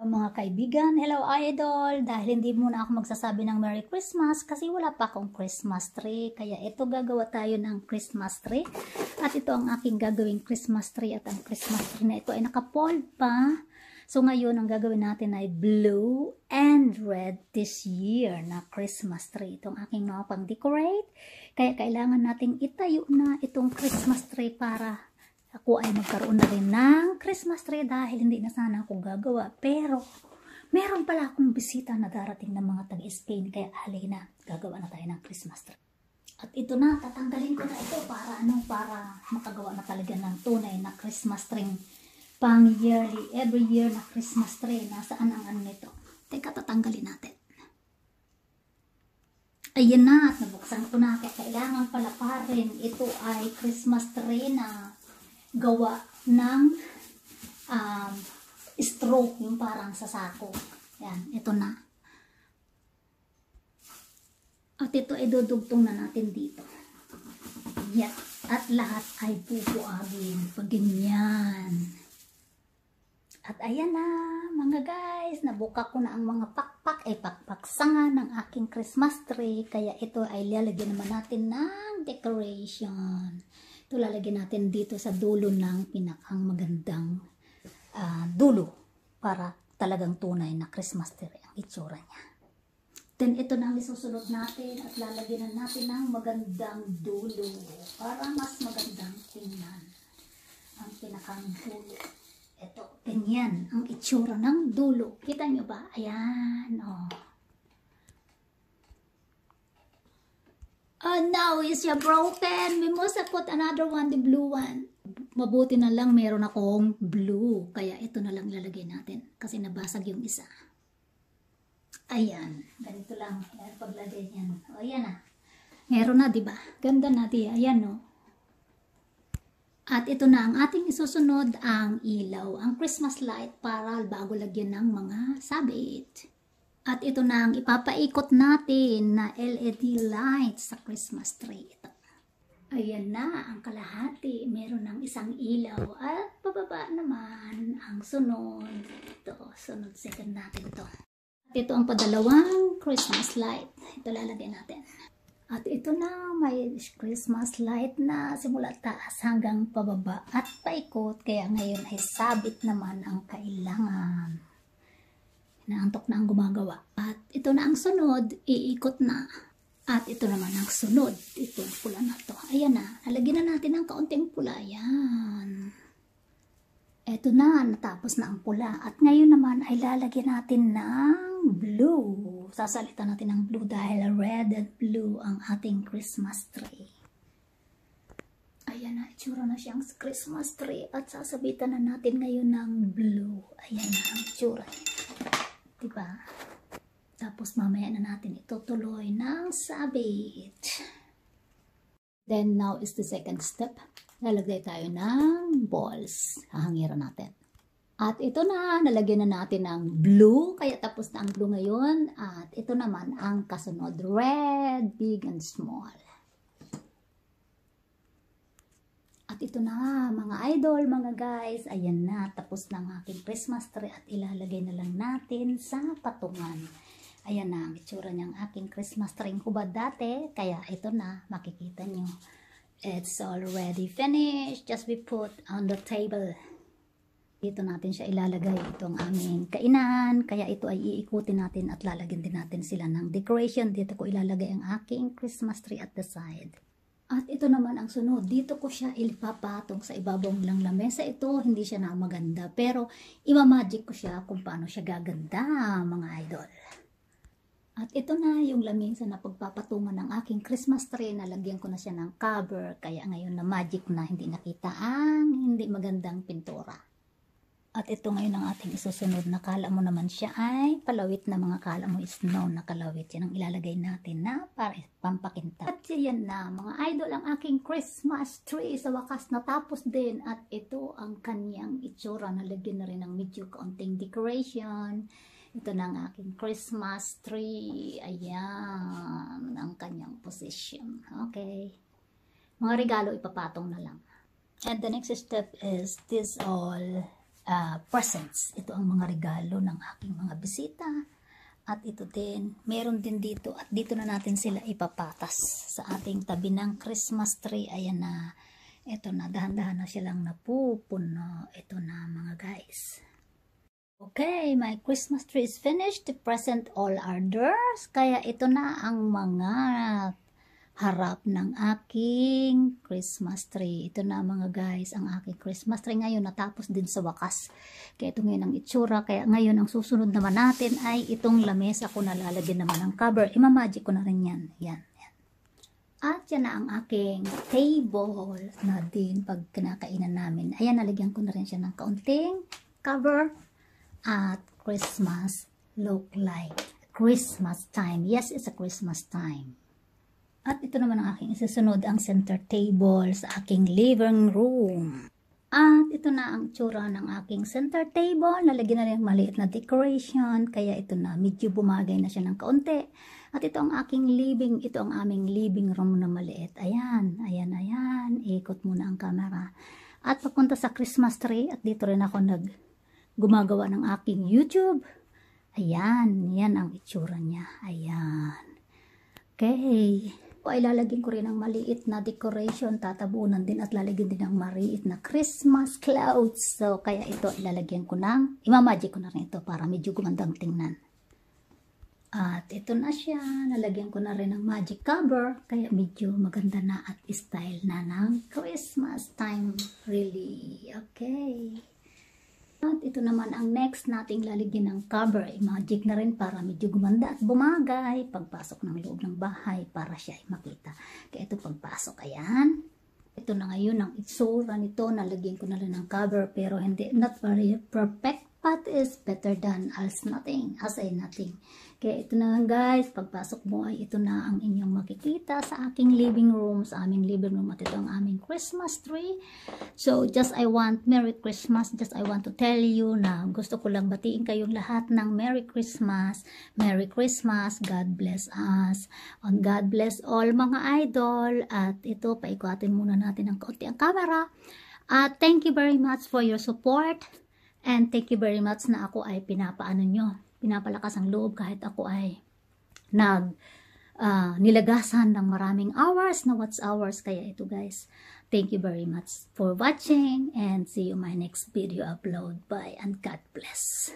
mga kaibigan, hello idol! Dahil hindi muna ako magsasabi ng Merry Christmas kasi wala pa akong Christmas tree. Kaya ito gagawa tayo ng Christmas tree. At ito ang aking gagawing Christmas tree. At ang Christmas tree na ito ay nakapold pa. So ngayon ang gagawin natin ay blue and red this year na Christmas tree. Itong aking mga pang-decorate. Kaya kailangan nating itayo na itong Christmas tree para ako ay magkaroon na rin ng Christmas tree dahil hindi na sana ako gagawa. Pero, meron pala akong bisita na darating ng mga taga-Spain. Kaya halina, gagawa na tayo ng Christmas tree. At ito na, tatanggalin ko na ito para makagawa na talaga ng tunay na Christmas tree. Pang yearly, every year na Christmas tree. Nasaan ang ano nito? Teka, tatanggalin natin. Ayan na, at nabuksan ko na. Kaya kailangan pala pa rin ito ay Christmas tree na gawa ng straw, yung parang sa sako. Yan, ito na. At ito ay dudugtong na natin dito. Yan. At lahat ay pupuagin. Pag ganyan. At ayan na, mga guys. Nabuka ko na ang mga pakpaksanga ng aking Christmas tree. Kaya ito ay lalagyan naman natin ng decoration. Ito lalagyan natin dito sa dulo ng pinakang magandang dulo para talagang tunay na Christmas tree ang itsura niya. Then ito na ang isusunod natin at lalagyan na natin ng magandang dulo para mas magandang tingnan ang pinakang dulo. Ito, ganyan ang itsura ng dulo. Kita nyo ba? Ayan, oh. Oh no, is ya broken? We must put another one, the blue one. Mabuti na lang meron akong blue. Kaya ito na lang lalagay natin. Kasi nabasag yung isa. Ayan. Ganito lang. Ayan, paglagay niyan. O, ayan na. Meron na, diba? Ganda na, diya. Ayan, no? At ito na ang ating isusunod, ang ilaw. Ang Christmas light para bago lagyan ng mga sabit. At ito na ang ipapaikot natin na LED light sa Christmas tree. Ito. Ayan na ang kalahati. Meron ng isang ilaw. At pababa naman ang sunod. Ito, sunod second natin ito. At ito ang padalawang Christmas light. Ito lalagay natin. At ito na may Christmas light na simula taas hanggang pababa at paikot. Kaya ngayon ay sabit naman ang kailangan. Naantok na ang gumagawa. At ito na ang sunod, iikot na. At ito naman ang sunod. Ito, pula na to. Ayan na, nalagyan na natin ng kaunting pula. Ayan. Ito na, natapos na ang pula. At ngayon naman ay lalagyan natin ng blue. Sasalita natin ng blue dahil red and blue ang ating Christmas tree. Ayan na, itsura na siyang Christmas tree. At sasabitan na natin ngayon ng blue. Ayan na ang itsura niya. Diba? Tapos mamaya na natin itutuloy ng sabit. Then now is the second step. Lalagay tayo ng balls. Hahangiran natin. At ito na, nalagyan na natin ng blue. Kaya tapos na ang blue ngayon. At ito naman ang kasunod. Red, big and small. At ito na mga idol, mga guys, ayan na, tapos na ang aking Christmas tree at ilalagay na lang natin sa patungan. Ayan na, ang itsura niyang aking Christmas tree hubad dati, kaya ito na, makikita niyo. It's already finished, just be put on the table. Dito natin siya ilalagay, itong aming kainan, kaya ito ay iikutin natin at lalagyan din natin sila ng decoration. Dito ko ilalagay ang aking Christmas tree at the side. At ito naman ang sunod. Dito ko siya ilipapatong sa ibabaw ng lamesa. Ito, hindi siya na maganda. Pero, imamagic ko siya kung paano siya gaganda, mga idol. At ito na yung lamesa na pagpapatungan ng aking Christmas tree. Nalagyan ko na siya ng cover. Kaya ngayon na magic na hindi nakita ang hindi magandang pintura. At ito ngayon ang ating isusunod na kala mo naman siya ay palawit na mga kala mo snow na kalawit. Yan ang ilalagay natin na para pampakinta. At yan na mga idol ang aking Christmas tree sa wakas natapos din. At ito ang kanyang itsura. Nalagyan na rin ng medyo kaunting decoration. Ito na ang aking Christmas tree. Ayan ang kanyang position. Okay. Mga regalo ipapatong na lang. And the next step is this all presents. Ito ang mga regalo ng aking mga bisita. At ito din, meron din dito. At dito na natin sila ipapatas sa ating tabi ng Christmas tree. Ayan na. Ito na, dahan-dahan na silang napupuno. Ito na mga guys. Okay, my Christmas tree is finished to present all orders. Kaya ito na ang mga harap ng aking Christmas tree. Ito na mga guys, ang aking Christmas tree ngayon natapos din sa wakas. Kaya ito ngayon ang itsura. Kaya ngayon ang susunod naman natin ay itong lamesa ko na lalagyan naman ng cover. Imamagic ko na rin yan. Yan. At yan na ang aking table na din pag kinakainan namin. Ayan, nalagyan ko na rin siya ng kaunting cover. At Christmas look like Christmas time. Yes, it's a Christmas time. At ito naman ang aking isusunod, ang center table sa aking living room. At ito na ang tsura ng aking center table. Nalagyan na rin maliit na decoration. Kaya ito na, medyo bumagay na siya ng kaunti. At ito ang aking living, ito ang aming living room na maliit. Ayan, ayan, ayan. Ikot muna ang camera. At papunta sa Christmas tree. At dito rin ako gumagawa ng aking YouTube. Ayan, yan ang itsura niya. Ayan. Okay. Ay lalagyan ko rin ng maliit na decoration. Tatabunan din at lalagyan din ng maliit na Christmas clouds. So, kaya ito ilalagyan ko ng, imamagic ko na rin ito para medyo gumandang tingnan. At ito na siya. Nalagyan ko na rin ng magic cover. Kaya medyo maganda na at style na ng Christmas time. Really. Okay. At ito naman ang next nating lalagyan ng cover. Magic na rin para medyo gumanda at bumagay. Pagpasok ng loob ng bahay para siya ay makita. Kaya ito pagpasok. Ayan. Ito na ngayon ang itsura nito. Nalagyan ko na rin ng cover pero hindi, not very perfect. But is better than as nothing. As a nothing. Kaya ito na guys. Pagpasok mo ay ito na ang inyong makikita sa aking living room. Sa aming living room. At ito ang aming Christmas tree. So, just I want Merry Christmas. Just I want to tell you na gusto ko lang batiin kayong lahat ng Merry Christmas. Merry Christmas. God bless us. And God bless all mga idol. At ito, paikuatin muna natin ng kaunti ang camera. At thank you very much for your support. And thank you very much na ako ay pinapalakas ang loob kahit ako ay nilagasan ng maraming hours na watch hours. Kaya ito guys, thank you very much for watching and see you my next video upload. Bye and God bless.